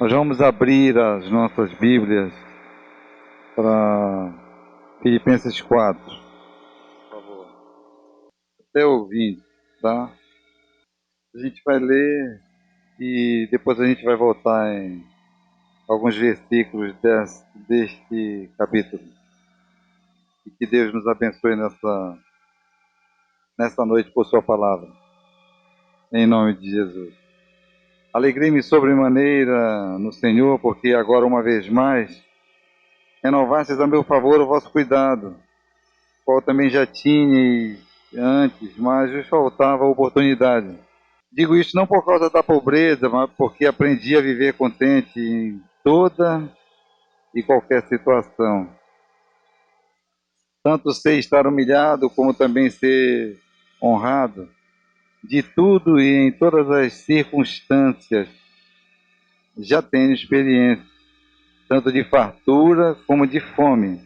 Nós vamos abrir as nossas Bíblias para Filipenses 4, por favor. Até ouvindo, tá? A gente vai ler e depois a gente vai voltar em alguns versículos deste capítulo. E que Deus nos abençoe nessa noite por sua palavra. Em nome de Jesus. Alegrei-me sobremaneira no Senhor, porque agora uma vez mais renovastes a meu favor o vosso cuidado, qual também já tinha antes, mas vos faltava oportunidade. Digo isto não por causa da pobreza, mas porque aprendi a viver contente em toda e qualquer situação. Tanto sei estar humilhado, como também ser honrado. De tudo e em todas as circunstâncias já tenho experiência, tanto de fartura como de fome,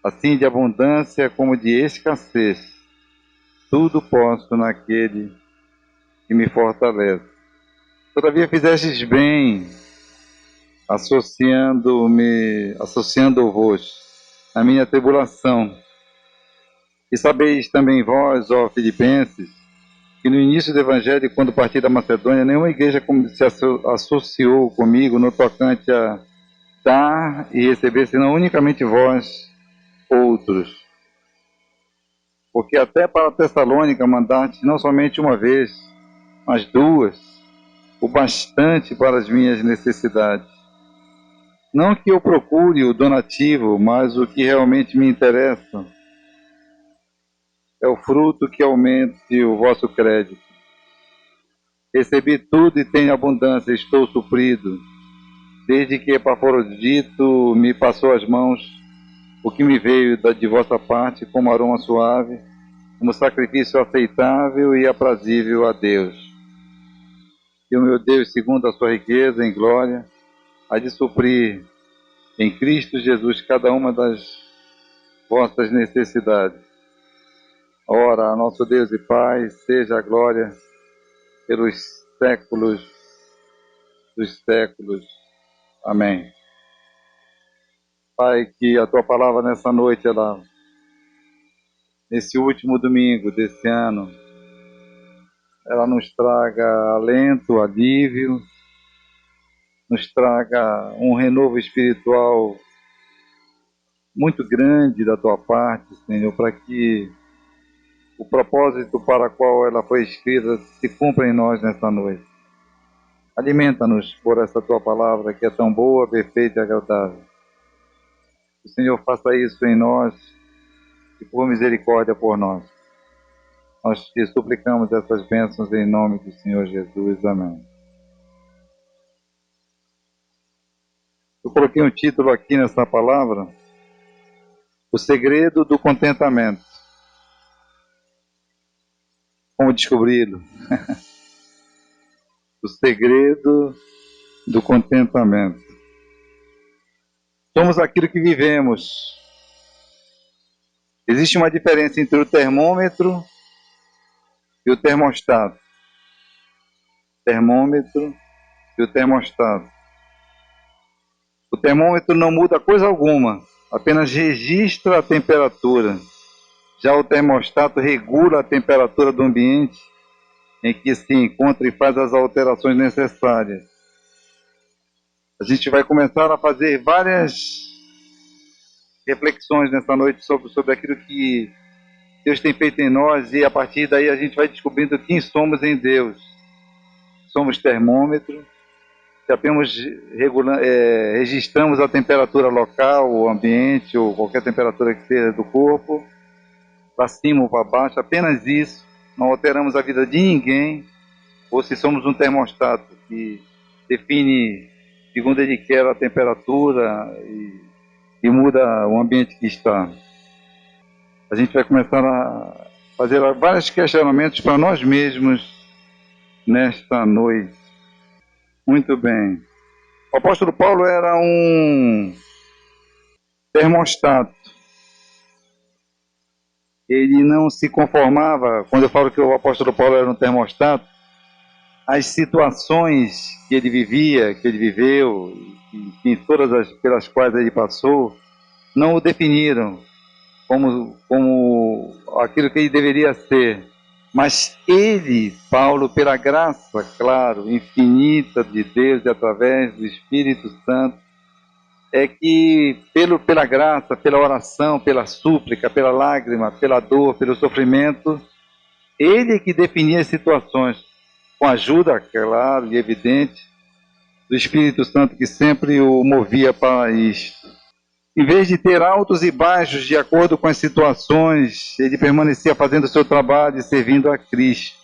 assim de abundância como de escassez. Tudo posso naquele que me fortalece. Todavia fizestes bem, associando-vos à minha tribulação. E sabeis também vós, ó Filipenses, que no início do Evangelho, quando parti da Macedônia, nenhuma igreja se associou comigo no tocante a dar e receber, senão unicamente vós, outros. Porque até para Tessalônica mandaste não somente uma vez, mas duas, o bastante para as minhas necessidades. Não que eu procure o donativo, mas o que realmente me interessa é o fruto que aumente o vosso crédito. Recebi tudo e tenho abundância, estou suprido, desde que Epafrodito me passou as mãos, o que me veio de vossa parte como aroma suave, como sacrifício aceitável e aprazível a Deus. E o meu Deus, segundo a sua riqueza em glória, há de suprir em Cristo Jesus cada uma das vossas necessidades. Ora, nosso Deus e Pai, seja a glória pelos séculos dos séculos. Amém. Pai, que a tua palavra nessa noite, nesse último domingo desse ano, ela nos traga alento, alívio, nos traga um renovo espiritual muito grande da tua parte, Senhor, para que o propósito para o qual ela foi escrita se cumpra em nós nessa noite. Alimenta-nos por essa tua palavra que é tão boa, perfeita e agradável. Que o Senhor faça isso em nós e por misericórdia por nós. Nós te suplicamos essas bênçãos em nome do Senhor Jesus. Amém. Eu coloquei um título aqui nessa palavra: O Segredo do Contentamento. Como descobri-lo? O segredo do contentamento. Somos aquilo que vivemos. Existe uma diferença entre o termômetro e o termostato. Termômetro e o termostato. O termômetro não muda coisa alguma, apenas registra a temperatura. Já o termostato regula a temperatura do ambiente em que se encontra e faz as alterações necessárias. A gente vai começar a fazer várias reflexões nessa noite sobre aquilo que Deus tem feito em nós, e a partir daí a gente vai descobrindo quem somos em Deus. Somos termômetro, que apenas registramos a temperatura local, o ambiente, ou qualquer temperatura que seja do corpo, para cima ou para baixo, apenas isso. Não alteramos a vida de ninguém, ou se somos um termostato que define, segundo ele quer, a temperatura e muda o ambiente que está. A gente vai começar a fazer vários questionamentos para nós mesmos nesta noite. Muito bem. O apóstolo Paulo era um termostato. Ele não se conformava, quando eu falo que o apóstolo Paulo era um termostato, as situações que ele vivia, que ele viveu, enfim, todas as pelas quais ele passou, não o definiram como aquilo que ele deveria ser. Mas ele, Paulo, pela graça, claro, infinita de Deus e através do Espírito Santo, é que pela graça, pela oração, pela súplica, pela lágrima, pela dor, pelo sofrimento, ele é que definia as situações, com a ajuda, claro e evidente, do Espírito Santo que sempre o movia para isto. Em vez de ter altos e baixos de acordo com as situações, ele permanecia fazendo o seu trabalho e servindo a Cristo.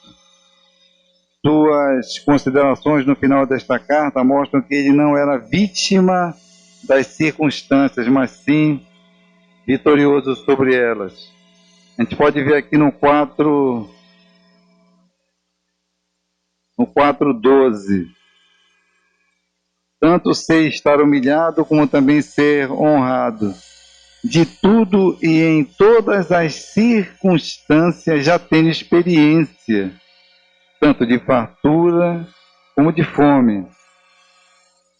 Suas considerações no final desta carta mostram que ele não era vítima das circunstâncias, mas sim vitorioso sobre elas. A gente pode ver aqui no 4:12. Tanto sei estar humilhado como também ser honrado. De tudo e em todas as circunstâncias já tenho experiência, tanto de fartura como de fome,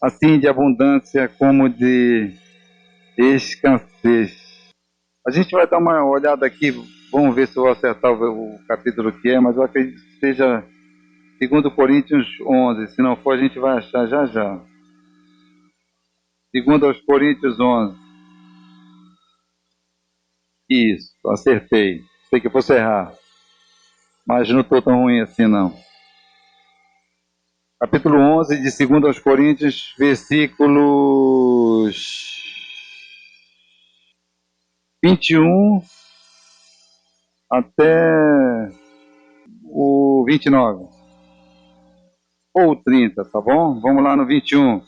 assim de abundância como de escassez. A gente vai dar uma olhada aqui, vamos ver se eu vou acertar o capítulo que é, mas eu acredito que seja 2 Coríntios 11, se não for a gente vai achar já já. 2 Coríntios 11. Isso, acertei. Sei que eu fosse errar, mas não estou tão ruim assim não. Capítulo 11 de 2 Coríntios, versículos 21 até o 29. Ou 30, tá bom? Vamos lá no 21.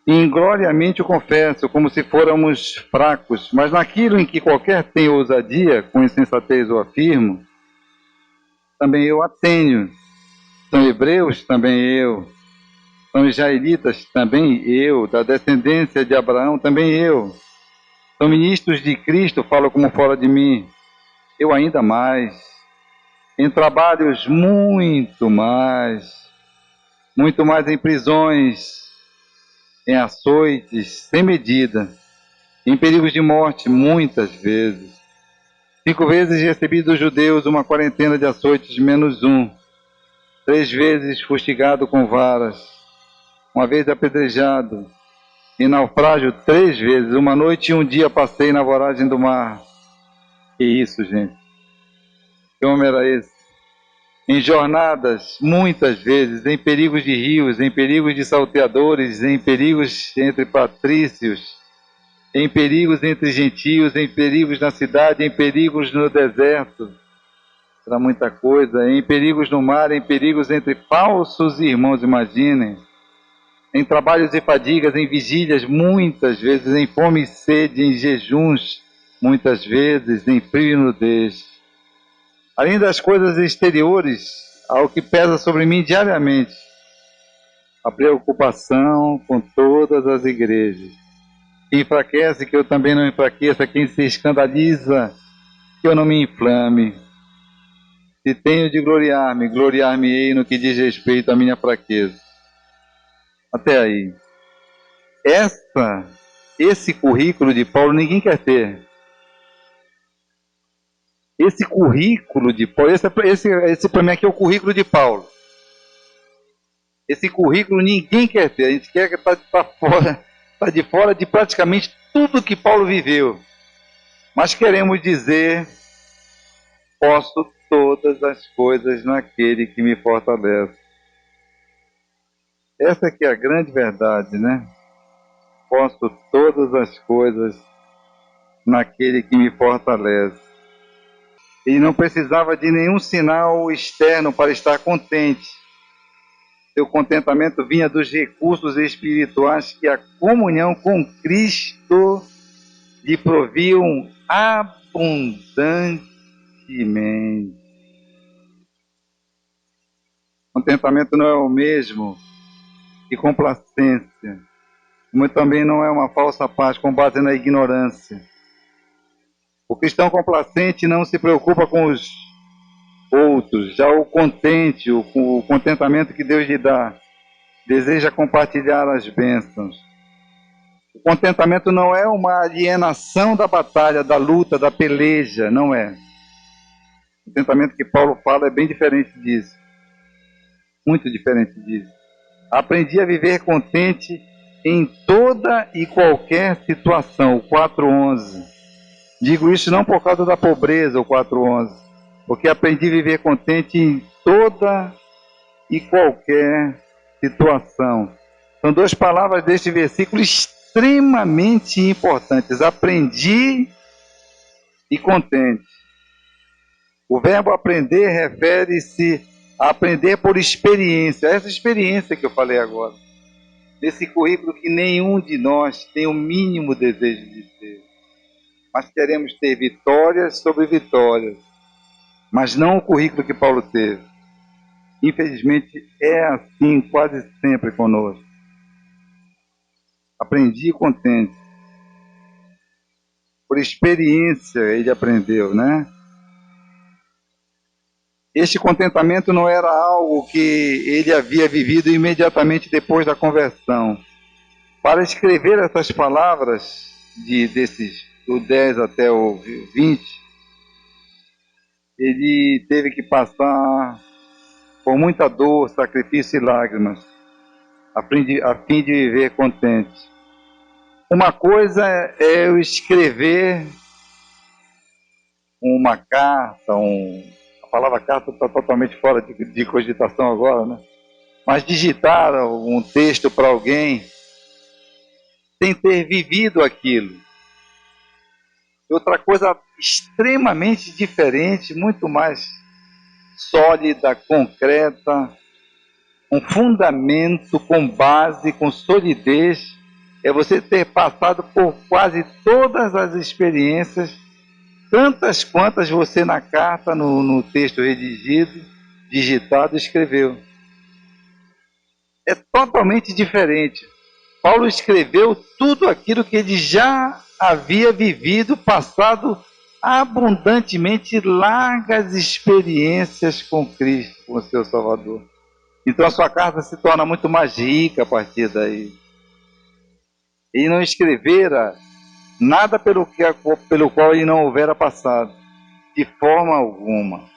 Ingloriamente o confesso, como se fôramos fracos, mas naquilo em que qualquer tem ousadia, com insensatez o afirmo, também eu a tenho. São hebreus, também eu. São israelitas, também eu. Da descendência de Abraão, também eu. São ministros de Cristo, falo como fora de mim. Eu ainda mais. Em trabalhos muito mais em prisões, em açoites sem medida, em perigos de morte muitas vezes. 5 vezes recebi dos judeus uma quarentena de açoites menos um. 3 vezes fustigado com varas. 1 vez apedrejado. Em naufrágio 3 vezes. 1 noite e 1 dia passei na voragem do mar. Que isso, gente? Que homem era esse? Em jornadas, muitas vezes, em perigos de rios, em perigos de salteadores, em perigos entre patrícios, em perigos entre gentios, em perigos na cidade, em perigos no deserto. Era muita coisa. Em perigos no mar, em perigos entre falsos irmãos, imaginem. Em trabalhos e fadigas, em vigílias, muitas vezes, em fome e sede, em jejuns, muitas vezes, em frio e nudez. Além das coisas exteriores, ao que pesa sobre mim diariamente, a preocupação com todas as igrejas. Quem enfraquece, que eu também não enfraqueça. Quem se escandaliza, que eu não me inflame. Se tenho de gloriar-me, gloriar-me-ei no que diz respeito à minha fraqueza. Até aí. Esse currículo de Paulo ninguém quer ter. Esse currículo de Paulo, esse para mim aqui é o currículo de Paulo. Esse currículo ninguém quer ter. A gente quer que está de fora de praticamente tudo que Paulo viveu. Mas queremos dizer, posso todas as coisas naquele que me fortalece. Essa aqui é a grande verdade, né? Posso todas as coisas naquele que me fortalece. Ele não precisava de nenhum sinal externo para estar contente. Seu contentamento vinha dos recursos espirituais que a comunhão com Cristo lhe proviam abundantemente. Contentamento não é o mesmo que complacência, como também não é uma falsa paz com base na ignorância. O cristão complacente não se preocupa com outros. Já o contente, o contentamento que Deus lhe dá, deseja compartilhar as bênçãos. O contentamento não é uma alienação da batalha, da luta, da peleja, não é. O contentamento que Paulo fala é bem diferente disso. Muito diferente disso. Aprendi a viver contente em toda e qualquer situação, o 4:11. Digo isso não por causa da pobreza, o 4:11, porque aprendi a viver contente em toda e qualquer situação. São duas palavras deste versículo extremamente importantes. Aprendi e contente. O verbo aprender refere-se a aprender por experiência. Essa experiência que eu falei agora. Desse currículo que nenhum de nós tem o mínimo desejo de ter. Mas queremos ter vitórias sobre vitórias. Mas não o currículo que Paulo teve. Infelizmente é assim quase sempre conosco. Aprendi contente. Por experiência ele aprendeu, né? Este contentamento não era algo que ele havia vivido imediatamente depois da conversão. Para escrever essas palavras, do 10 até o 20, ele teve que passar por muita dor, sacrifício e lágrimas, a fim de viver contente. Uma coisa é eu escrever uma carta, a palavra carta está totalmente fora de cogitação agora, né? Mas digitar um texto para alguém sem ter vivido aquilo. Outra coisa extremamente diferente, muito mais sólida, concreta, um fundamento com base, com solidez, é você ter passado por quase todas as experiências, tantas quantas você na carta, no texto redigido, digitado, escreveu. É totalmente diferente. Paulo escreveu tudo aquilo que ele já havia vivido, passado abundantemente largas experiências com Cristo, com o seu Salvador. Então a sua carta se torna muito mais rica a partir daí. Ele não escrevera nada pelo qual ele não houvera passado, de forma alguma.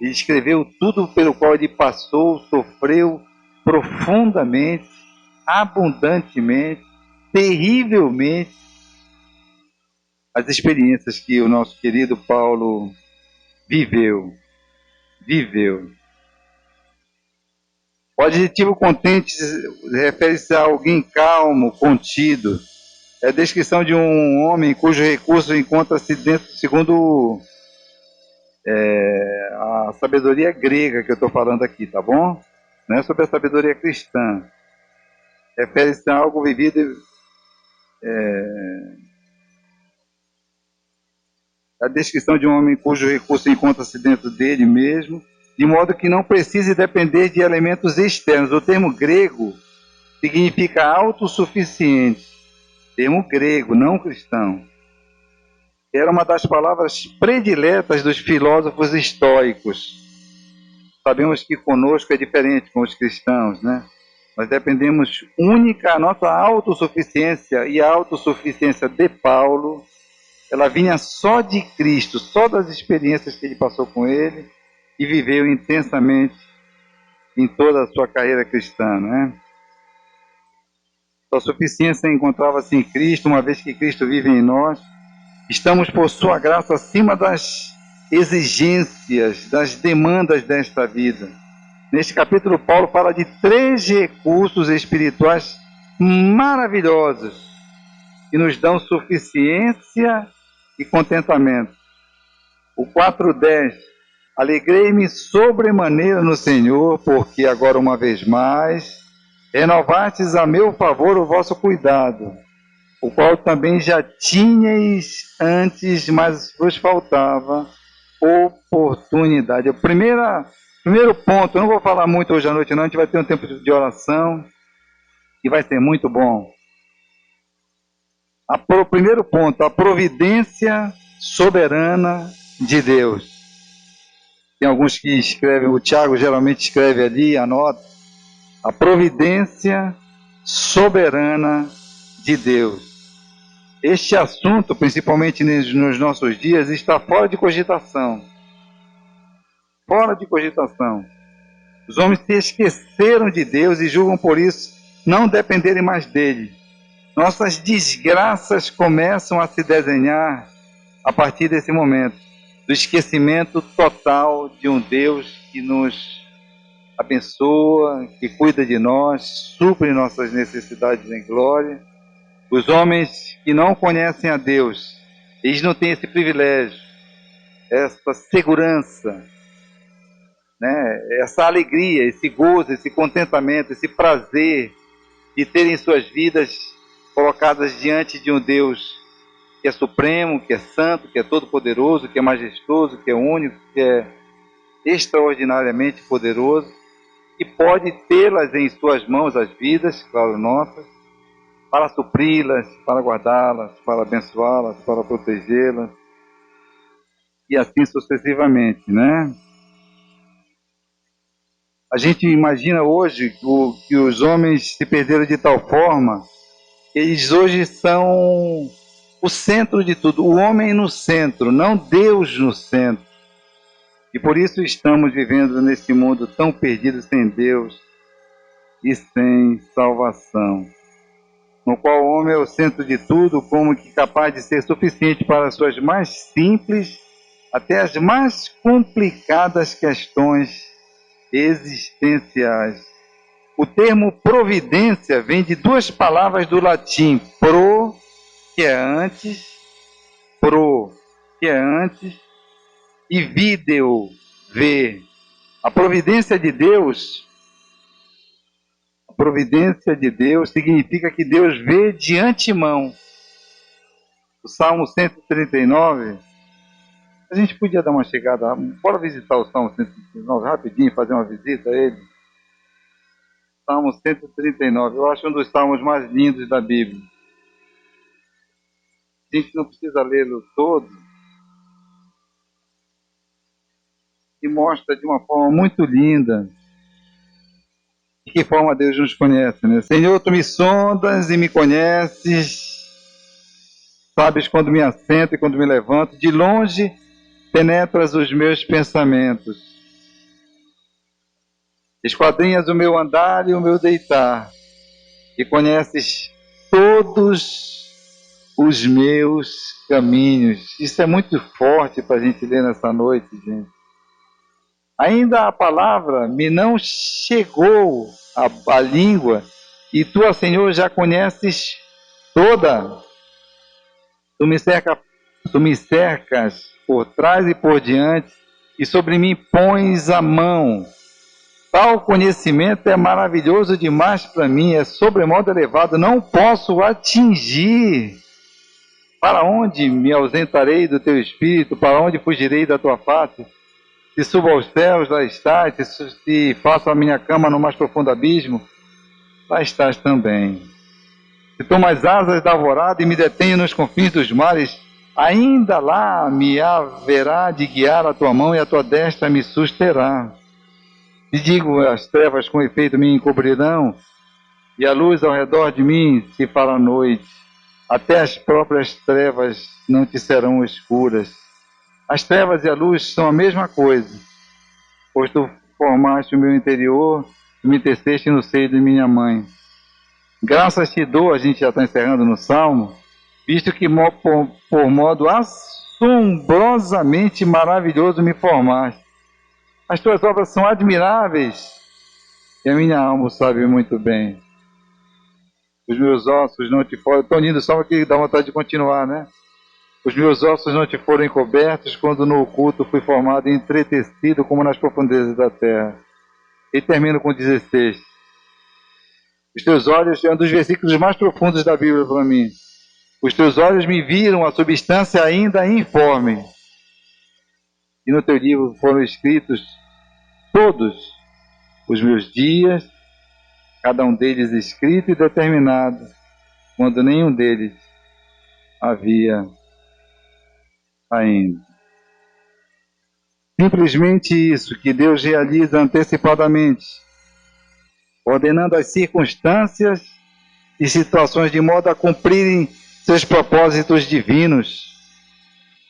Ele escreveu tudo pelo qual ele passou, sofreu profundamente, abundantemente, terrivelmente, as experiências que o nosso querido Paulo viveu. O adjetivo contente refere-se a alguém calmo, contido. É a descrição de um homem cujo recurso encontra-se dentro, segundo a sabedoria grega que eu estou falando aqui, tá bom? Não é sobre a sabedoria cristã. Refere-se a algo vivido... a descrição de um homem cujo recurso encontra-se dentro dele mesmo, de modo que não precise depender de elementos externos. O termo grego significa autossuficiente. Termo grego, não cristão. Era uma das palavras prediletas dos filósofos estoicos. Sabemos que conosco é diferente com os cristãos, né? Nós dependemos única, a nossa autossuficiência e a autossuficiência de Paulo, ela vinha só de Cristo, só das experiências que ele passou com ele e viveu intensamente em toda a sua carreira cristã, né? Sua suficiência encontrava-se em Cristo, uma vez que Cristo vive em nós. Estamos, por sua graça, acima das exigências, das demandas desta vida. Neste capítulo, Paulo fala de 3 recursos espirituais maravilhosos que nos dão suficiência e contentamento. O 4:10, alegrei-me sobremaneira no Senhor, porque agora uma vez mais renovastes a meu favor o vosso cuidado, o qual também já tinhais antes, mas vos faltava oportunidade. O primeiro ponto, eu não vou falar muito hoje à noite não, a gente vai ter um tempo de oração, que vai ser muito bom. O primeiro ponto, a providência soberana de Deus. Tem alguns que escrevem, o Tiago geralmente escreve ali, anota, a providência soberana de Deus. Este assunto, principalmente nos nossos dias, está fora de cogitação. Fora de cogitação. Os homens se esqueceram de Deus e julgam por isso não dependerem mais dele. Nossas desgraças começam a se desenhar a partir desse momento, do esquecimento total de um Deus que nos abençoa, que cuida de nós, supre nossas necessidades em glória. Os homens que não conhecem a Deus, eles não têm esse privilégio, essa segurança, né? Essa alegria, esse gozo, esse contentamento, esse prazer de terem suas vidas colocadas diante de um Deus que é supremo, que é santo, que é todo-poderoso, que é majestoso, que é único, que é extraordinariamente poderoso, que pode tê-las em suas mãos, as vidas, claro, nossas, para supri-las, para guardá-las, para abençoá-las, para protegê-las, e assim sucessivamente, né? A gente imagina hoje que os homens se perderam de tal forma que eles hoje são o centro de tudo, o homem no centro, não Deus no centro. E por isso estamos vivendo nesse mundo tão perdido sem Deus e sem salvação, no qual o homem é o centro de tudo, como que capaz de ser suficiente para as suas mais simples até as mais complicadas questões existenciais. O termo providência vem de duas palavras do latim, pro, que é antes, e video, ver. A providência de Deus significa que Deus vê de antemão. O Salmo 139, a gente podia dar uma chegada, bora visitar o Salmo 139 rapidinho, fazer uma visita a ele. Salmo 139, eu acho um dos salmos mais lindos da Bíblia. A gente não precisa lê-lo todo, e mostra de uma forma muito linda de que forma Deus nos conhece, né? Senhor, tu me sondas e me conheces, sabes quando me assento e quando me levanto, de longe penetras os meus pensamentos, esquadrinhas o meu andar e o meu deitar, e conheces todos os meus caminhos. Isso é muito forte para a gente ler nessa noite, gente. Ainda a palavra me não chegou à língua, e tu, Senhor, já conheces toda. Tu me cercas por trás e por diante, e sobre mim pões a mão. Tal conhecimento é maravilhoso demais para mim, é sobremodo elevado, não posso atingir. Para onde me ausentarei do teu espírito? Para onde fugirei da tua face? Se subo aos céus, lá estás. Se faço a minha cama no mais profundo abismo, lá estás também. Se tomo as asas da alvorada e me detenho nos confins dos mares, ainda lá me haverá de guiar a tua mão e a tua destra me susterá. Se digo as trevas com efeito me encobrirão, e a luz ao redor de mim se fará noite, até as próprias trevas não te serão escuras. As trevas e a luz são a mesma coisa, pois tu formaste o meu interior, tu me teceste no seio de minha mãe. Graças te dou, a gente já está encerrando no Salmo, visto que por modo assombrosamente maravilhoso me formaste. As tuas obras são admiráveis, e a minha alma sabe muito bem. Os meus ossos não te foram... Tão lindo o Salmo que dá vontade de continuar, né? Os meus ossos não te foram encobertos quando no oculto fui formado e entretecido como nas profundezas da terra. E termino com 16. Os teus olhos é um dos versículos mais profundos da Bíblia para mim. Os teus olhos me viram a substância ainda informe. E no teu livro foram escritos todos os meus dias, cada um deles escrito e determinado, quando nenhum deles havia ainda. Simplesmente isso que Deus realiza antecipadamente, ordenando as circunstâncias e situações de modo a cumprirem seus propósitos divinos.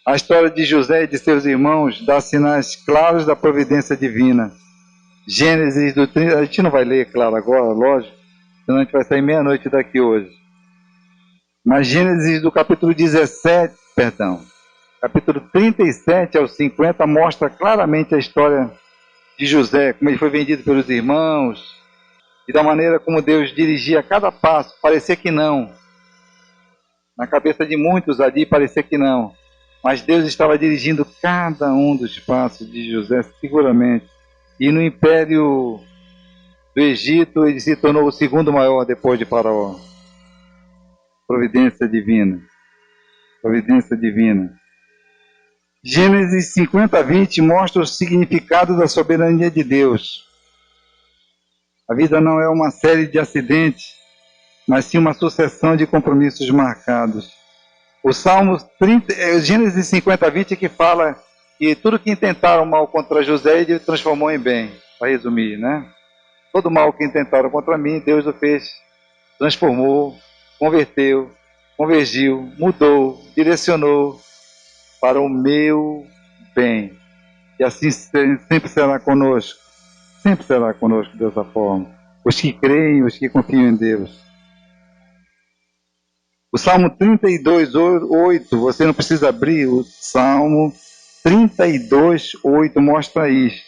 A história de José e de seus irmãos dá sinais claros da providência divina. Gênesis do 30, a gente não vai ler, claro, agora, lógico, senão a gente vai sair meia-noite daqui hoje. Mas Gênesis do capítulo 17, capítulo 37 ao 50 mostra claramente a história de José, como ele foi vendido pelos irmãos, e da maneira como Deus dirigia cada passo. Parecia que não. Na cabeça de muitos ali parecia que não. Mas Deus estava dirigindo cada um dos passos de José seguramente. E no império do Egito ele se tornou o segundo maior depois de Faraó. Providência divina. Providência divina. Gênesis 50:20 mostra o significado da soberania de Deus. A vida não é uma série de acidentes, mas sim uma sucessão de compromissos marcados. O Salmo 30, Gênesis 50:20 é que fala que tudo que intentaram mal contra José, ele transformou em bem, para resumir, né? Todo mal que intentaram contra mim, Deus o fez, transformou, converteu, convergiu, mudou, direcionou para o meu bem. E assim sempre será conosco. Sempre será conosco dessa forma. Os que creem, os que confiam em Deus. O Salmo 32:8, você não precisa abrir, o Salmo 32:8 mostra isso.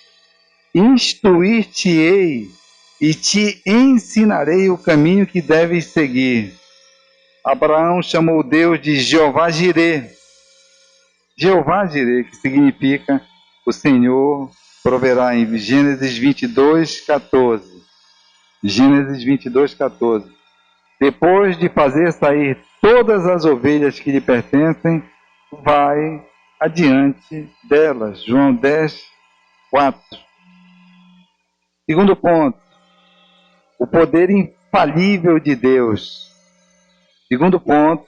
Instruir-te-ei e te ensinarei o caminho que deves seguir. Abraão chamou Deus de Jeová Jirê. Jeová Jirê, que significa o Senhor proverá, em Gênesis 22:14. Gênesis 22:14. Depois de fazer sair todas as ovelhas que lhe pertencem, vai adiante delas. João 10:4. Segundo ponto, o poder infalível de Deus. Segundo ponto,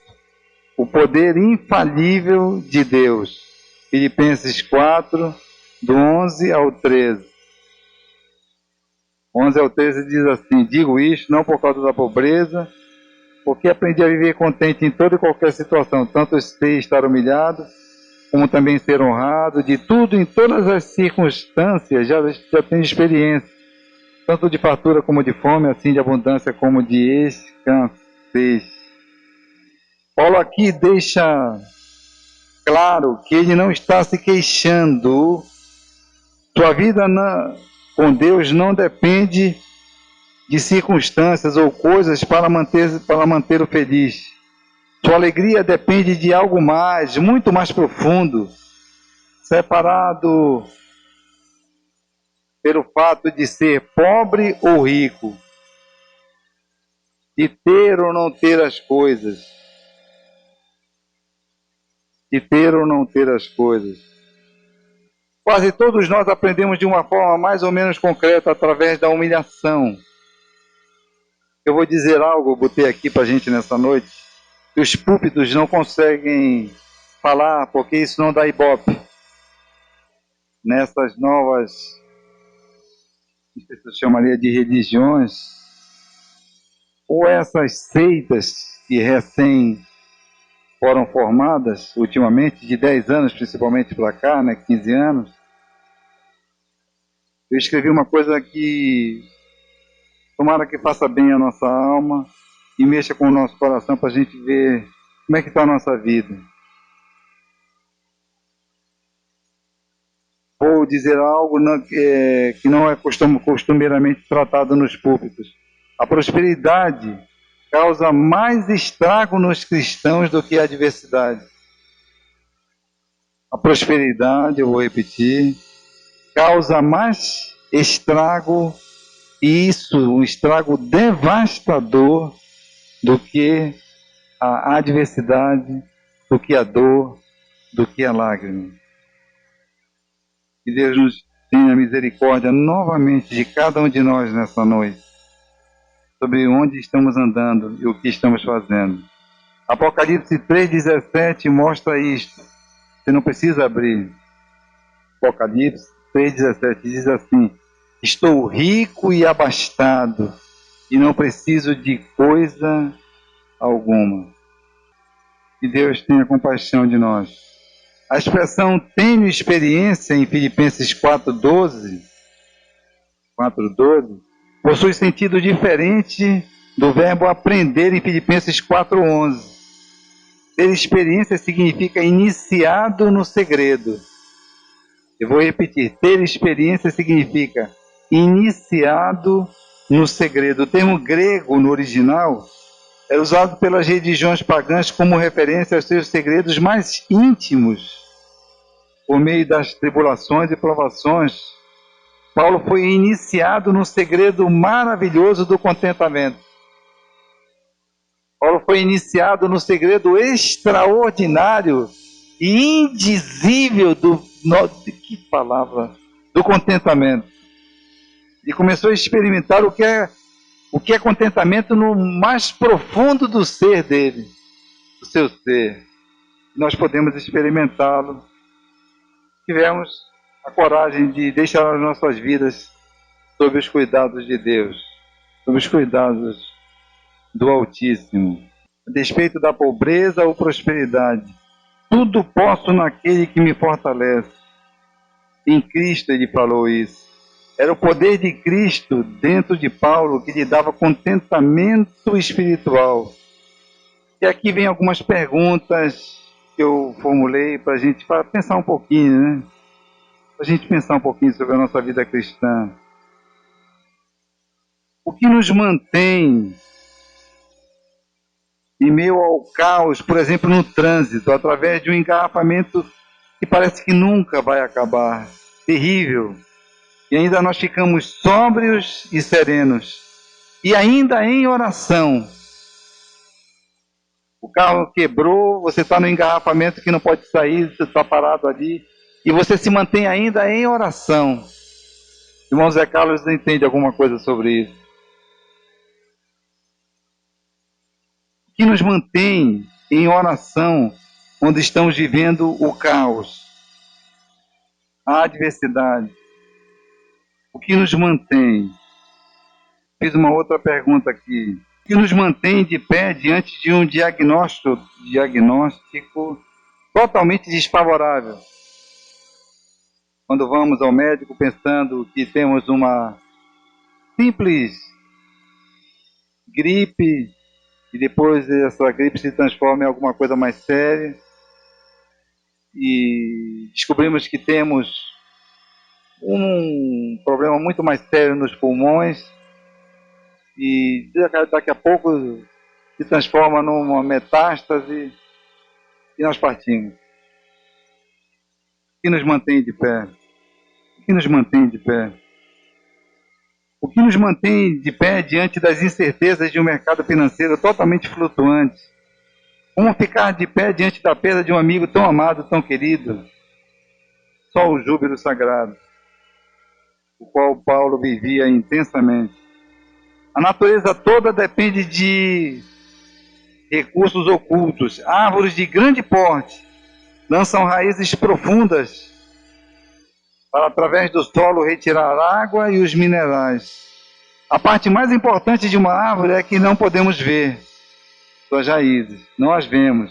o poder infalível de Deus. Filipenses 4, do 11 ao 13. 11 ao 13 diz assim: digo isto não por causa da pobreza, porque aprendi a viver contente em toda e qualquer situação, tanto sei estar humilhado, como também ser honrado, de tudo em todas as circunstâncias, já tenho experiência, tanto de fartura como de fome, assim de abundância como de escassez. Paulo aqui deixa claro que ele não está se queixando. Sua vida com Deus não depende de circunstâncias ou coisas para mantê-lo feliz. Sua alegria depende de algo mais, muito mais profundo, separado pelo fato de ser pobre ou rico, de ter ou não ter as coisas, de ter ou não ter as coisas. Quase todos nós aprendemos de uma forma mais ou menos concreta através da humilhação. Eu vou dizer algo, botei aqui para a gente nessa noite, que os púlpitos não conseguem falar porque isso não dá ibope. Nessas novas, não sei se eu chamaria de religiões, ou essas seitas que recém foram formadas ultimamente, de 10 anos principalmente para cá, né, 15 anos, eu escrevi uma coisa que tomara que faça bem a nossa alma e mexa com o nosso coração para a gente ver como é que está a nossa vida. Vou dizer algo que não é costumeiramente tratado nos púlpitos. A prosperidade causa mais estrago nos cristãos do que a adversidade. A prosperidade, eu vou repetir, causa mais estrago, e isso, um estrago devastador, do que a adversidade, do que a dor, do que a lágrima. Que Deus nos tenha misericórdia novamente de cada um de nós nessa noite, sobre onde estamos andando e o que estamos fazendo. Apocalipse 3:17 mostra isto. Você não precisa abrir. Apocalipse 3,17 diz assim: estou rico e abastado, e não preciso de coisa alguma. Que Deus tenha compaixão de nós. A expressão tenho experiência em Filipenses 4,12 possui sentido diferente do verbo aprender em Filipenses 4,11. Ter experiência significa iniciado no segredo. Eu vou repetir, ter experiência significa iniciado no segredo. O termo grego no original é usado pelas religiões pagãs como referência aos seus segredos mais íntimos. Por meio das tribulações e provações, Paulo foi iniciado no segredo maravilhoso do contentamento. Paulo foi iniciado no segredo extraordinário e indizível do contentamento. E começou a experimentar o que é contentamento no mais profundo do ser dele, do seu ser. Nós podemos experimentá-lo. Tivemos a coragem de deixar as nossas vidas sob os cuidados de Deus, sob os cuidados do Altíssimo. A despeito da pobreza ou prosperidade, tudo posso naquele que me fortalece. Em Cristo ele falou isso. Era o poder de Cristo dentro de Paulo que lhe dava contentamento espiritual. E aqui vem algumas perguntas que eu formulei para a gente pensar um pouquinho, né? Para a gente pensar um pouquinho sobre a nossa vida cristã. O que nos mantém em meio ao caos, por exemplo, no trânsito, através de um engarrafamento que parece que nunca vai acabar, terrível, e ainda nós ficamos sóbrios e serenos, e ainda em oração. O carro quebrou, você está no engarrafamento que não pode sair, você está parado ali, e você se mantém ainda em oração. Irmão Zé Carlos entende alguma coisa sobre isso. O que nos mantém em oração quando estamos vivendo o caos, a adversidade? O que nos mantém? Fiz uma outra pergunta aqui. O que nos mantém de pé diante de um diagnóstico totalmente desfavorável? Quando vamos ao médico pensando que temos uma simples gripe e depois essa gripe se transforma em alguma coisa mais séria e descobrimos que temos um problema muito mais sério nos pulmões e daqui a pouco se transforma numa metástase e nós partimos. O que nos mantém de pé? O que nos mantém de pé? O que nos mantém de pé diante das incertezas de um mercado financeiro totalmente flutuante? Como ficar de pé diante da perda de um amigo tão amado, tão querido? Só o júbilo sagrado, o qual Paulo vivia intensamente. A natureza toda depende de recursos ocultos. Árvores de grande porte lançam raízes profundas para, através do solo, retirar a água e os minerais. A parte mais importante de uma árvore é que não podemos ver suas raízes, não as vemos.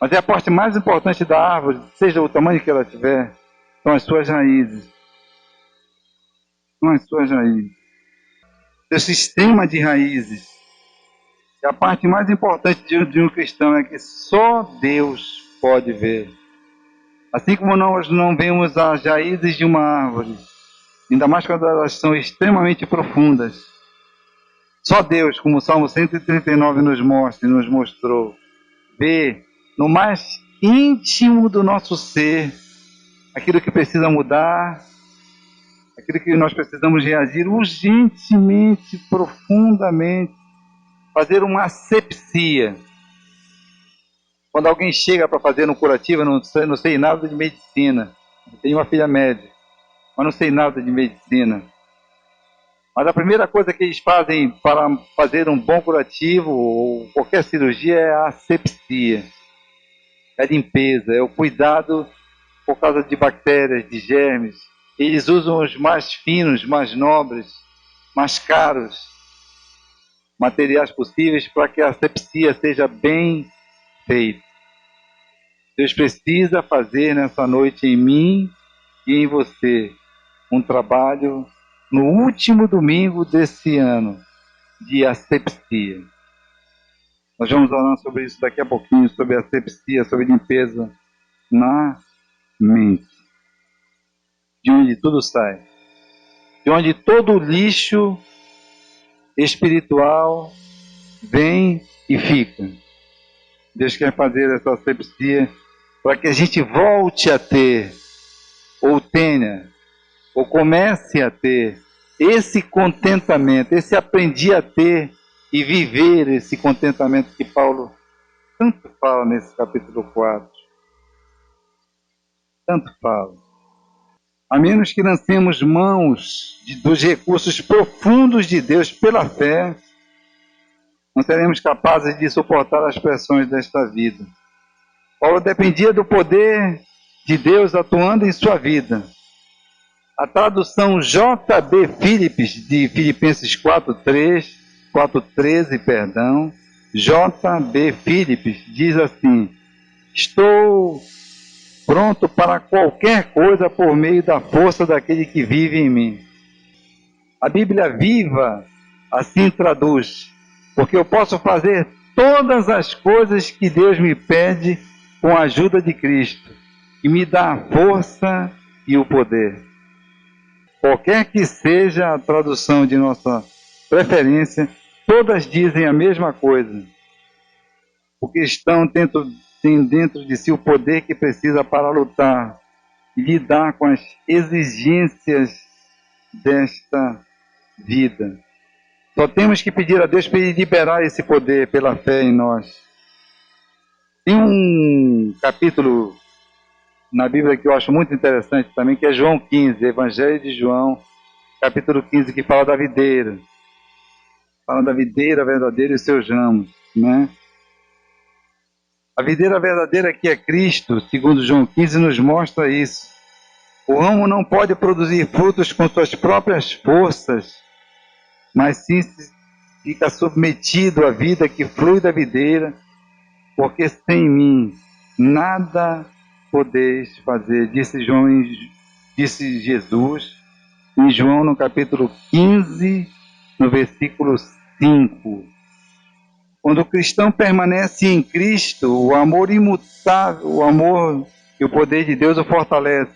Mas é a parte mais importante da árvore, seja o tamanho que ela tiver, são as suas raízes. São as suas raízes. Seu sistema de raízes. E a parte mais importante de um cristão é que só Deus pode ver. Assim como nós não vemos as raízes de uma árvore, ainda mais quando elas são extremamente profundas. Só Deus, como o Salmo 139 nos mostra e nos mostrou, vê no mais íntimo do nosso ser aquilo que precisa mudar, aquilo que nós precisamos reagir urgentemente, profundamente, fazer uma asepsia. Quando alguém chega para fazer um curativo, eu não sei nada de medicina. Eu tenho uma filha médica, mas não sei nada de medicina. Mas a primeira coisa que eles fazem para fazer um bom curativo ou qualquer cirurgia é a asepsia. É a limpeza, é o cuidado por causa de bactérias, de germes. Eles usam os mais finos, mais nobres, mais caros materiais possíveis para que a asepsia seja bem feita. Deus precisa fazer nessa noite em mim e em você um trabalho no último domingo desse ano de asepsia. Nós vamos orar sobre isso daqui a pouquinho, sobre asepsia, sobre limpeza na mente. De onde tudo sai. De onde todo lixo espiritual vem e fica. Deus quer fazer essa asepsia para que a gente volte a ter, ou tenha, ou comece a ter esse contentamento, esse aprendi a ter e viver esse contentamento que Paulo tanto fala nesse capítulo 4. Tanto fala. A menos que lancemos mãos dos recursos profundos de Deus pela fé, não seremos capazes de suportar as pressões desta vida. Paulo dependia do poder de Deus atuando em sua vida. A tradução J.B. Phillips, de Filipenses 4:13, J.B. Phillips diz assim: estou pronto para qualquer coisa por meio da força daquele que vive em mim. A Bíblia Viva assim traduz: porque eu posso fazer todas as coisas que Deus me pede com a ajuda de Cristo, que me dá a força e o poder. Qualquer que seja a tradução de nossa preferência, todas dizem a mesma coisa. Porque têm dentro de si o poder que precisa para lutar e lidar com as exigências desta vida. Só temos que pedir a Deus para Ele liberar esse poder pela fé em nós. Tem um capítulo na Bíblia que eu acho muito interessante também, que é João 15, Evangelho de João, capítulo 15, que fala da videira. Fala da videira verdadeira e seus ramos, né? A videira verdadeira que é Cristo, segundo João 15, nos mostra isso. O ramo não pode produzir frutos com suas próprias forças, mas sim fica submetido à vida que flui da videira, porque sem mim nada podeis fazer, disse Jesus em João no capítulo 15, no versículo 5. Quando o cristão permanece em Cristo, o amor imutável, o amor e o poder de Deus o fortalece.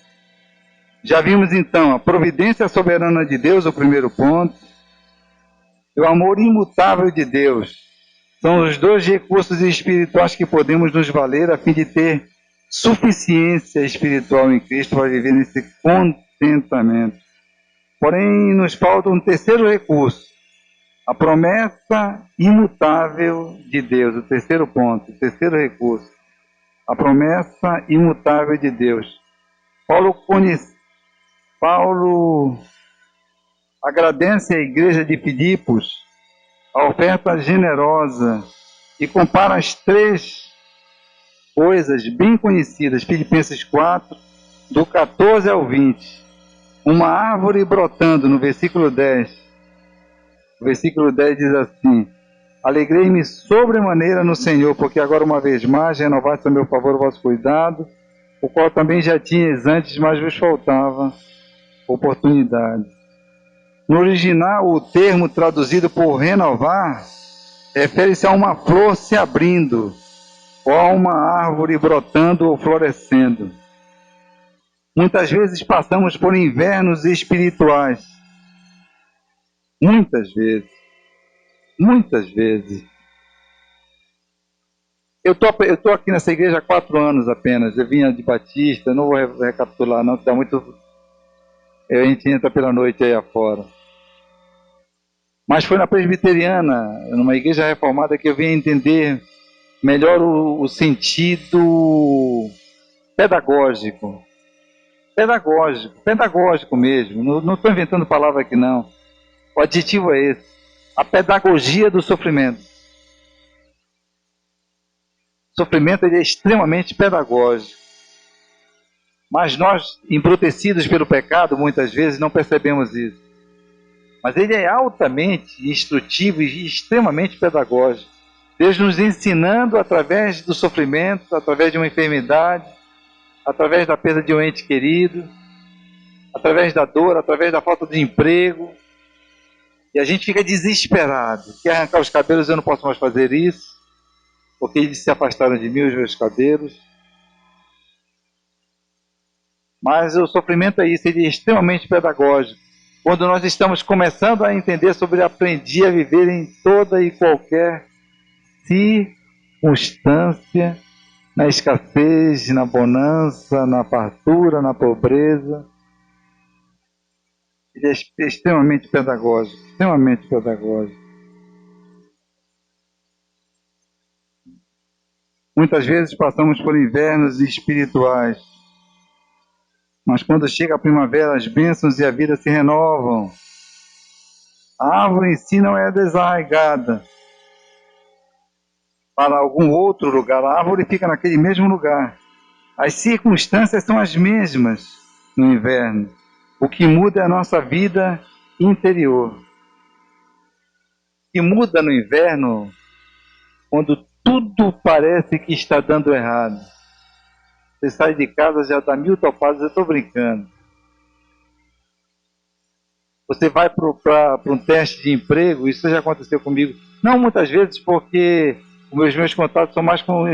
Já vimos então a providência soberana de Deus, o primeiro ponto, e o amor imutável de Deus. São os dois recursos espirituais que podemos nos valer a fim de ter suficiência espiritual em Cristo para viver nesse contentamento. Porém, nos falta um terceiro recurso, a promessa imutável de Deus, o terceiro ponto, o terceiro recurso, a promessa imutável de Deus. Paulo agradece à igreja de Filipos a oferta generosa e compara as três coisas bem conhecidas, Filipenses 4, do 14 ao 20. Uma árvore brotando, no versículo 10. O versículo 10 diz assim: alegrei-me sobremaneira no Senhor, porque agora uma vez mais renovaste a meu favor o vosso cuidado, o qual também já tinhas antes, mas vos faltava oportunidade. No original, o termo traduzido por renovar refere-se a uma flor se abrindo, ou a uma árvore brotando ou florescendo. Muitas vezes passamos por invernos espirituais. Muitas vezes. Eu tô aqui nessa igreja há 4 anos apenas. Eu vinha de Batista, não vou recapitular não, que dá muito... A gente entra pela noite aí afora. Mas foi na presbiteriana, numa igreja reformada, que eu vim entender melhor o sentido pedagógico. Pedagógico mesmo. Não estou inventando palavra aqui não. O adjetivo é esse. A pedagogia do sofrimento. O sofrimento ele é extremamente pedagógico. Mas nós, embrutecidos pelo pecado, muitas vezes não percebemos isso. Mas ele é altamente instrutivo e extremamente pedagógico. Deus nos ensinando através do sofrimento, através de uma enfermidade, através da perda de um ente querido, através da dor, através da falta de emprego. E a gente fica desesperado. Quer arrancar os cabelos, eu não posso mais fazer isso, porque eles se afastaram de mim, os meus cabelos. Mas o sofrimento é isso, ele é extremamente pedagógico. Quando nós estamos começando a entender sobre aprendi a viver em toda e qualquer circunstância, na escassez, na bonança, na fartura, na pobreza. Ele é extremamente pedagógico, extremamente pedagógico. Muitas vezes passamos por invernos espirituais, mas quando chega a primavera, as bênçãos e a vida se renovam. A árvore em si não é desarraigada para algum outro lugar, a árvore fica naquele mesmo lugar. As circunstâncias são as mesmas no inverno. O que muda é a nossa vida interior. O que muda no inverno, quando tudo parece que está dando errado. Você sai de casa, já dá 1000 topadas, eu estou brincando. Você vai para um teste de emprego, isso já aconteceu comigo. Não muitas vezes, porque os meus contatos são mais com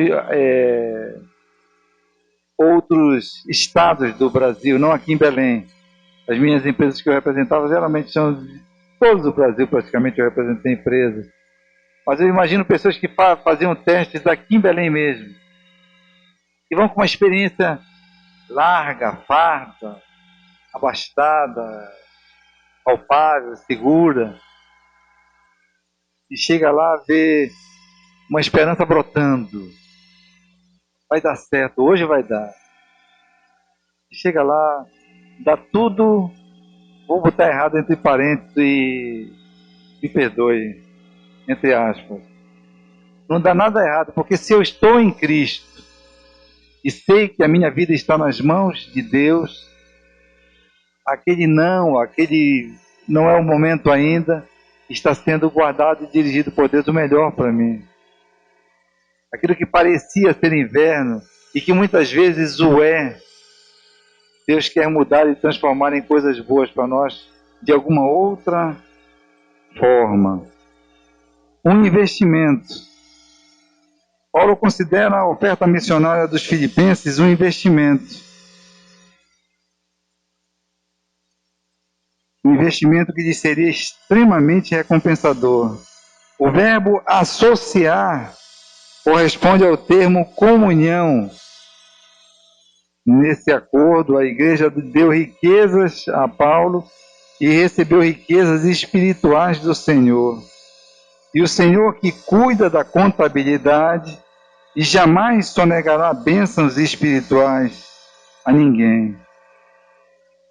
outros estados do Brasil, não aqui em Belém. As minhas empresas que eu representava geralmente são de todo o Brasil, praticamente eu representei empresas. Mas eu imagino pessoas que faziam testes aqui em Belém mesmo. E vão com uma experiência larga, farta, abastada, palpável, segura. E chega lá, vê uma esperança brotando. Vai dar certo, hoje vai dar. E chega lá, dá tudo, vou botar errado entre parênteses e me perdoe, entre aspas. Não dá nada errado, porque se eu estou em Cristo e sei que a minha vida está nas mãos de Deus, aquele não é o momento ainda, está sendo guardado e dirigido por Deus o melhor para mim. Aquilo que parecia ser inverno e que muitas vezes o é, Deus quer mudar e transformar em coisas boas para nós de alguma outra forma. Um investimento. Paulo considera a oferta missionária dos filipenses um investimento. Um investimento que lhe seria extremamente recompensador. O verbo associar corresponde ao termo comunhão. Nesse acordo, a igreja deu riquezas a Paulo e recebeu riquezas espirituais do Senhor. E o Senhor que cuida da contabilidade e jamais sonegará bênçãos espirituais a ninguém.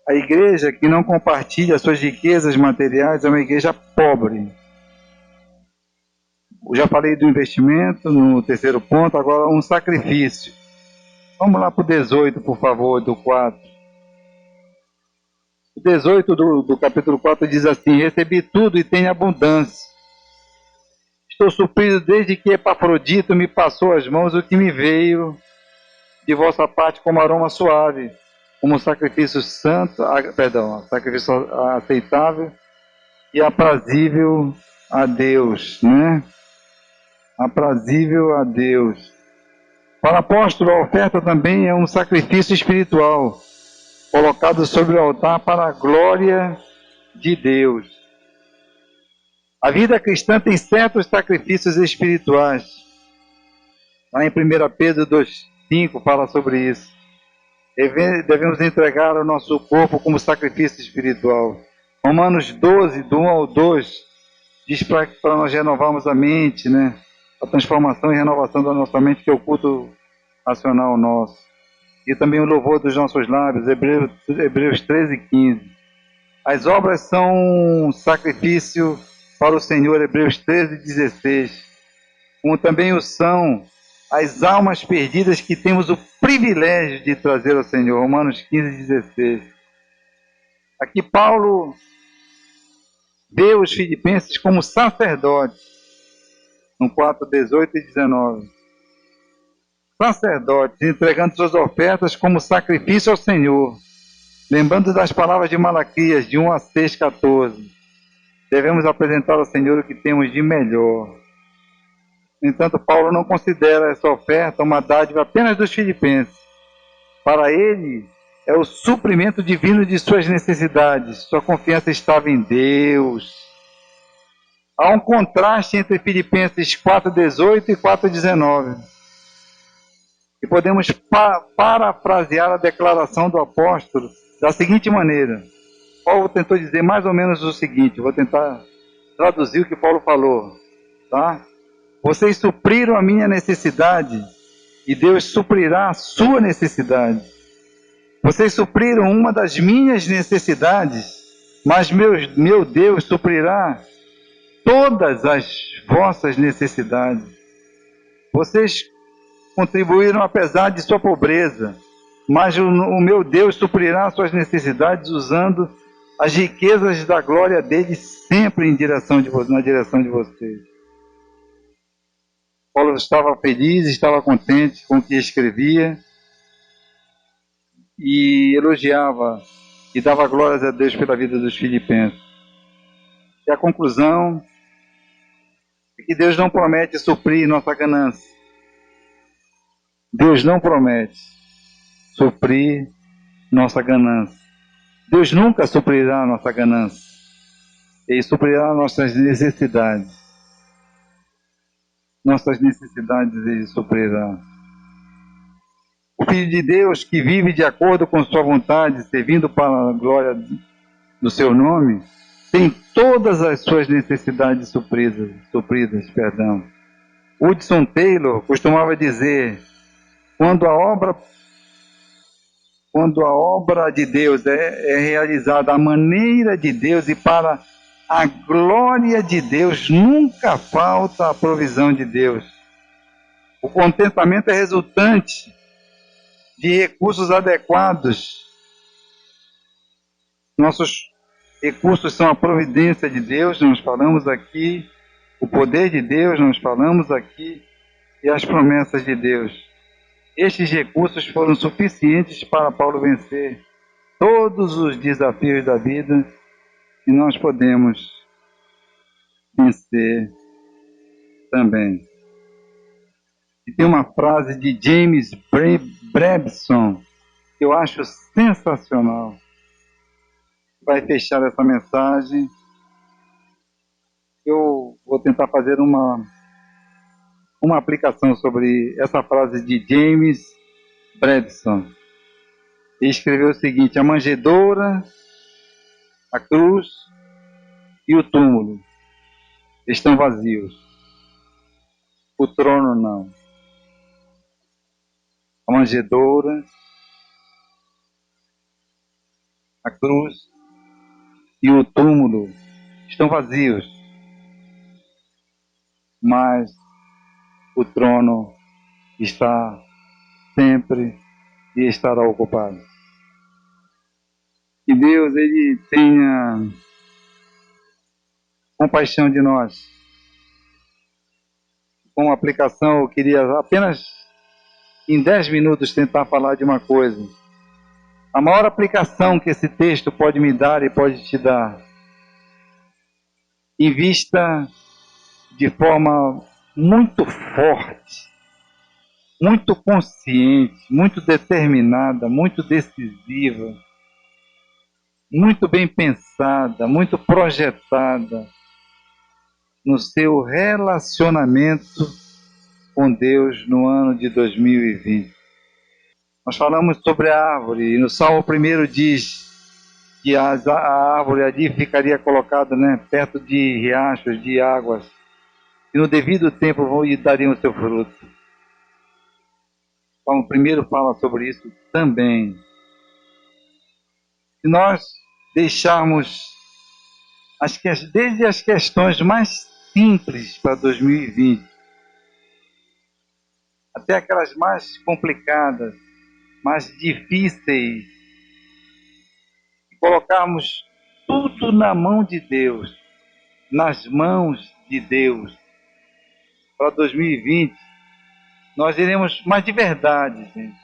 A igreja que não compartilha suas riquezas materiais é uma igreja pobre. Eu já falei do investimento no terceiro ponto, agora um sacrifício. Vamos lá para o 18, por favor, do 4. O 18 do capítulo 4 diz assim: recebi tudo e tenho abundância. Estou suprido desde que Epafrodito me passou às mãos o que me veio de vossa parte como aroma suave, como sacrifício sacrifício aceitável e aprazível a Deus, né? Aprazível a Deus. Para o apóstolo, a oferta também é um sacrifício espiritual, colocado sobre o altar para a glória de Deus. A vida cristã tem certos sacrifícios espirituais. Lá em 1 Pedro 2,5 fala sobre isso. Devemos entregar o nosso corpo como sacrifício espiritual. Romanos 12, do 1 ao 2, diz para nós renovarmos a mente, né? A transformação e renovação da nossa mente, que é o culto racional nosso. E também o louvor dos nossos lábios, Hebreus 13:15. As obras são um sacrifício para o Senhor, Hebreus 13:16. Como também o são as almas perdidas que temos o privilégio de trazer ao Senhor. Romanos 15:16. Aqui Paulo vê os filipenses como sacerdotes, no 4:18 e 19. Sacerdotes, entregando suas ofertas como sacrifício ao Senhor. Lembrando das palavras de Malaquias, de 1-6:14. Devemos apresentar ao Senhor o que temos de melhor. No entanto, Paulo não considera essa oferta uma dádiva apenas dos filipenses. Para ele, é o suprimento divino de suas necessidades. Sua confiança estava em Deus. Há um contraste entre Filipenses 4:18 e 4:19. E podemos parafrasear a declaração do apóstolo da seguinte maneira. Paulo tentou dizer mais ou menos o seguinte, vou tentar traduzir o que Paulo falou, tá? Vocês supriram a minha necessidade e Deus suprirá a sua necessidade. Vocês supriram uma das minhas necessidades, mas meu Deus suprirá todas as vossas necessidades. Vocês contribuíram apesar de sua pobreza, mas o meu Deus suprirá suas necessidades usando as riquezas da glória dele sempre na direção de vocês. Paulo estava feliz, estava contente com o que escrevia e elogiava e dava glórias a Deus pela vida dos filipenses. E a conclusão é que Deus não promete suprir nossa ganância. Deus não promete suprir nossa ganância. Deus nunca suprirá nossa ganância. Ele suprirá nossas necessidades. Nossas necessidades Ele suprirá. O Filho de Deus que vive de acordo com sua vontade, servindo para a glória do seu nome, tem todas as suas necessidades supridas. Hudson Taylor costumava dizer, quando a obra de Deus é realizada à maneira de Deus e para a glória de Deus, nunca falta a provisão de Deus. O contentamento é resultante de recursos adequados. Nossos recursos são a providência de Deus, nós falamos aqui, o poder de Deus, nós falamos aqui, e as promessas de Deus. Estes recursos foram suficientes para Paulo vencer todos os desafios da vida e nós podemos vencer também. E tem uma frase de James Brebson que eu acho sensacional. Vai fechar essa mensagem. Eu vou tentar fazer uma aplicação sobre essa frase de James Brebson. Ele escreveu o seguinte: a manjedoura, a cruz e o túmulo estão vazios. O trono não. A manjedoura, a cruz e o túmulo estão vazios. Mas o trono está sempre e estará ocupado. Que Deus Ele tenha compaixão de nós. Com a aplicação, eu queria apenas em 10 minutos tentar falar de uma coisa. A maior aplicação que esse texto pode me dar e pode te dar. Invista de forma muito forte, muito consciente, muito determinada, muito decisiva, muito bem pensada, muito projetada no seu relacionamento com Deus no ano de 2020. Nós falamos sobre a árvore, e no Salmo 1 diz que a árvore ali ficaria colocada, perto de riachos, de águas, e no devido tempo dariam o seu fruto. O Salmo 1 fala sobre isso também. Se nós deixarmos desde as questões mais simples para 2020, até aquelas mais complicadas, mais difíceis, e colocarmos tudo na mão de Deus, nas mãos de Deus, para 2020, nós iremos, mas de verdade, gente.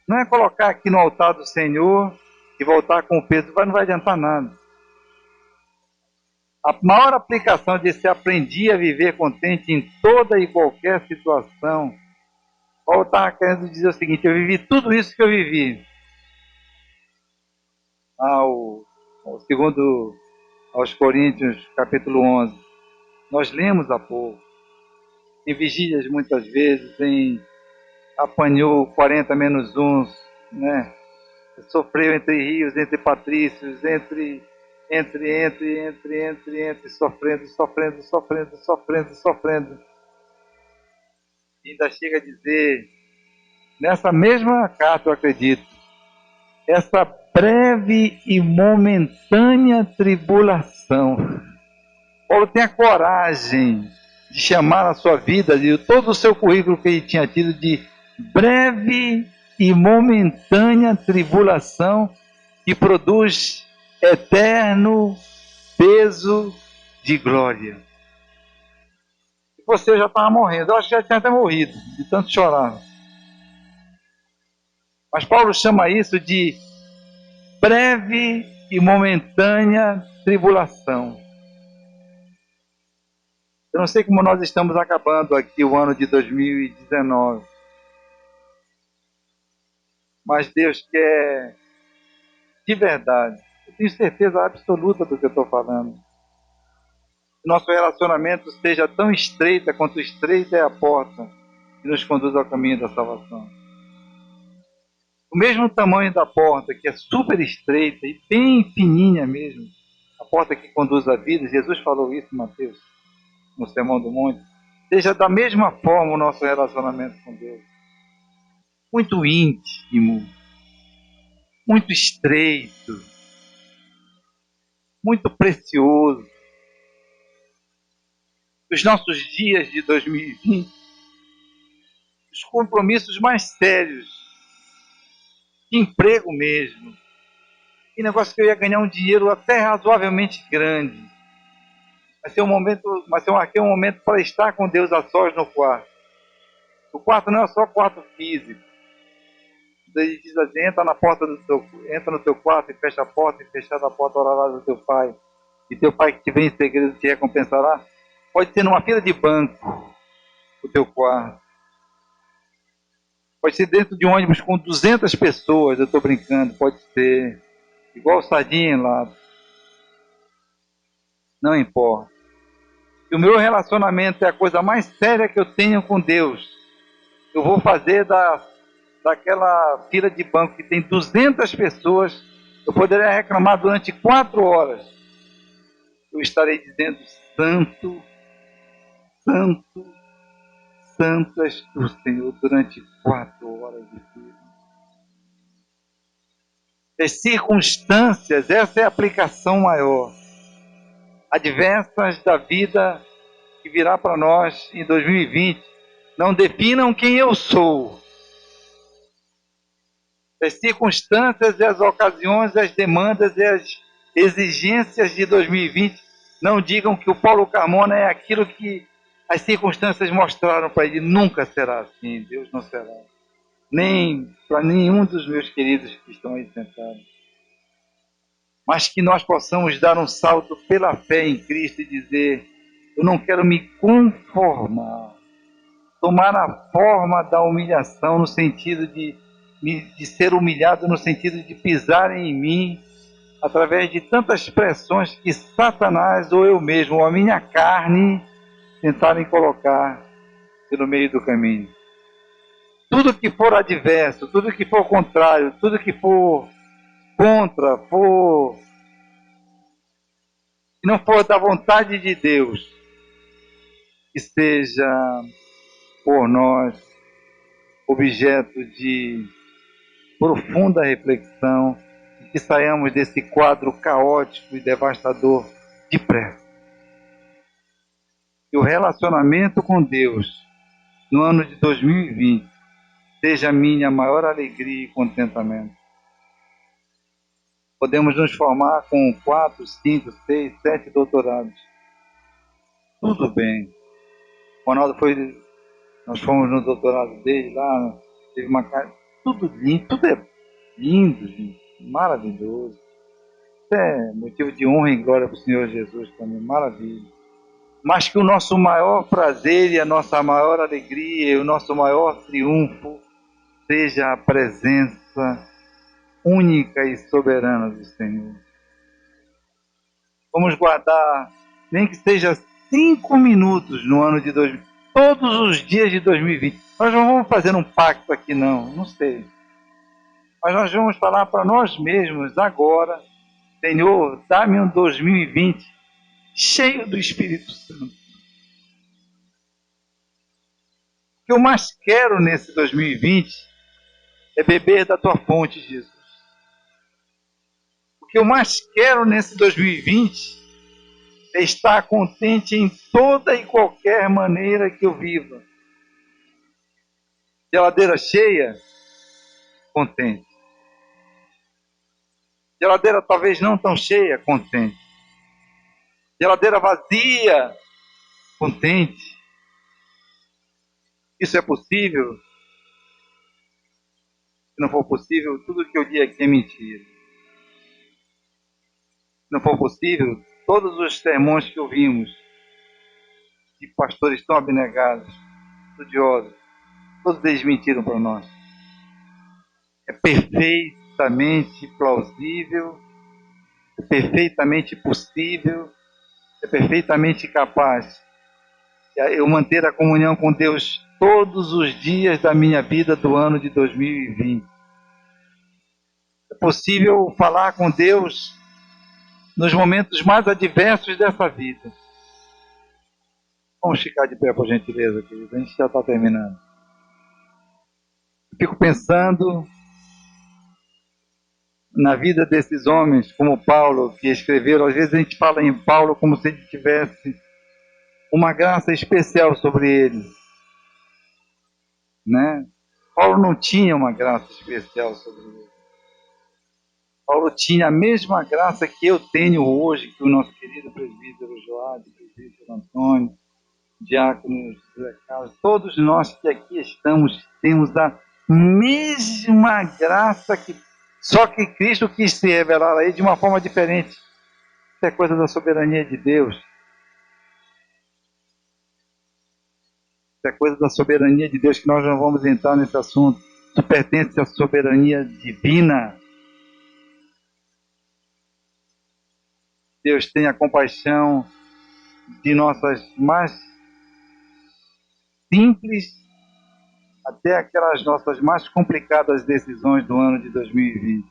Não é colocar aqui no altar do Senhor e voltar com o peso, não vai adiantar nada. A maior aplicação de se aprender a viver contente em toda e qualquer situação. Paulo estava querendo dizer o seguinte: eu vivi tudo isso que eu vivi. Segundo aos Coríntios, capítulo 11. Nós lemos há pouco. Em vigílias, muitas vezes, apanhou 40 menos uns, né? Sofreu entre rios, entre patrícios, entre, sofrendo. E ainda chega a dizer, nessa mesma carta, eu acredito, essa breve e momentânea tribulação. Paulo tem a coragem de chamar a sua vida, de todo o seu currículo que ele tinha tido, de breve e momentânea tribulação que produz eterno peso de glória. Você já estava morrendo, eu acho que já tinha até morrido, de tanto chorar. Mas Paulo chama isso de breve e momentânea tribulação. Eu não sei como nós estamos acabando aqui o ano de 2019. Mas Deus quer, de verdade, eu tenho certeza absoluta do que eu estou falando. Que nosso relacionamento seja tão estreita quanto estreita é a porta que nos conduz ao caminho da salvação. O mesmo tamanho da porta, que é super estreita e bem fininha mesmo, a porta que conduz à vida, Jesus falou isso em Mateus, no Sermão do Monte, seja da mesma forma o nosso relacionamento com Deus. Muito íntimo, muito estreito, muito precioso. Os nossos dias de 2020, os compromissos mais sérios, de emprego mesmo, que negócio que eu ia ganhar um dinheiro até razoavelmente grande. Mas eu marquei um momento para estar com Deus a sós no quarto. O quarto não é só quarto físico. Ele diz assim, entra no teu quarto e fecha a porta, e fechada a porta orarás ao teu pai. E teu pai que te vem em segredo te recompensará. Pode ser numa fila de banco, o teu quarto. Pode ser dentro de um ônibus com 200 pessoas, eu estou brincando, pode ser. Igual sardinha lá. Não importa. Se o meu relacionamento é a coisa mais séria que eu tenho com Deus, eu vou fazer daquela fila de banco que tem 200 pessoas, eu poderia reclamar durante 4 horas. Eu estarei dizendo, santo, santo, santo és tu, Senhor, durante 4 horas de fila. As circunstâncias, essa é a aplicação maior, adversas da vida que virá para nós em 2020, não definam quem eu sou. As circunstâncias, as ocasiões, as demandas e as exigências de 2020 não digam que o Paulo Carmona é aquilo que as circunstâncias mostraram para ele. Nunca será assim, Deus não será. Nem para nenhum dos meus queridos que estão aí sentados. Mas que nós possamos dar um salto pela fé em Cristo e dizer, eu não quero me conformar, tomar a forma da humilhação no sentido de ser humilhado, no sentido de pisar em mim, através de tantas pressões que Satanás ou eu mesmo, ou a minha carne, tentarem colocar pelo meio do caminho. Tudo que for adverso, tudo que for contrário, tudo que for contra, que não for da vontade de Deus, que seja por nós objeto de profunda reflexão e que saiamos desse quadro caótico e devastador depressa. E o relacionamento com Deus no ano de 2020 seja a minha maior alegria e contentamento. Podemos nos formar com 4, 5, 6, 7 doutorados. Tudo bem. O Ronaldo nós fomos no doutorado dele lá, teve uma cara, tudo lindo, tudo é lindo, gente, maravilhoso. Isso é motivo de honra e glória para o Senhor Jesus também, maravilha. Mas que o nosso maior prazer e a nossa maior alegria e o nosso maior triunfo seja a presença única e soberana do Senhor. Vamos guardar, nem que seja 5 minutos no ano de 2020, todos os dias de 2020. Nós não vamos fazer um pacto aqui não sei. Mas nós vamos falar para nós mesmos agora, Senhor, dá-me um 2020 cheio do Espírito Santo. O que eu mais quero nesse 2020 é beber da tua fonte, Jesus. O que eu mais quero nesse 2020 é estar contente em toda e qualquer maneira que eu viva. Geladeira cheia, contente. Geladeira talvez não tão cheia, contente. Geladeira vazia, contente. Isso é possível? Se não for possível, tudo que eu digo aqui é mentira. Se não for possível, todos os sermões que ouvimos de pastores tão abnegados, estudiosos, todos eles mentiram para nós. É perfeitamente plausível, é perfeitamente possível, é perfeitamente capaz eu manter a comunhão com Deus todos os dias da minha vida do ano de 2020. É possível falar com Deus nos momentos mais adversos dessa vida. Vamos ficar de pé, por gentileza, querido. A gente já está terminando. Eu fico pensando na vida desses homens, como Paulo, que escreveram. Às vezes a gente fala em Paulo como se ele tivesse uma graça especial sobre ele, né? Paulo não tinha uma graça especial sobre ele. Paulo tinha a mesma graça que eu tenho hoje, que o nosso querido presbítero Joade, presbítero Antônio, diácono José Carlos, todos nós que aqui estamos, temos a mesma graça que só que Cristo quis se revelar aí de uma forma diferente. Isso é coisa da soberania de Deus. Isso é coisa da soberania de Deus, que nós não vamos entrar nesse assunto. Isso pertence à soberania divina. Deus tenha compaixão de nossas mais simples até aquelas nossas mais complicadas decisões do ano de 2020.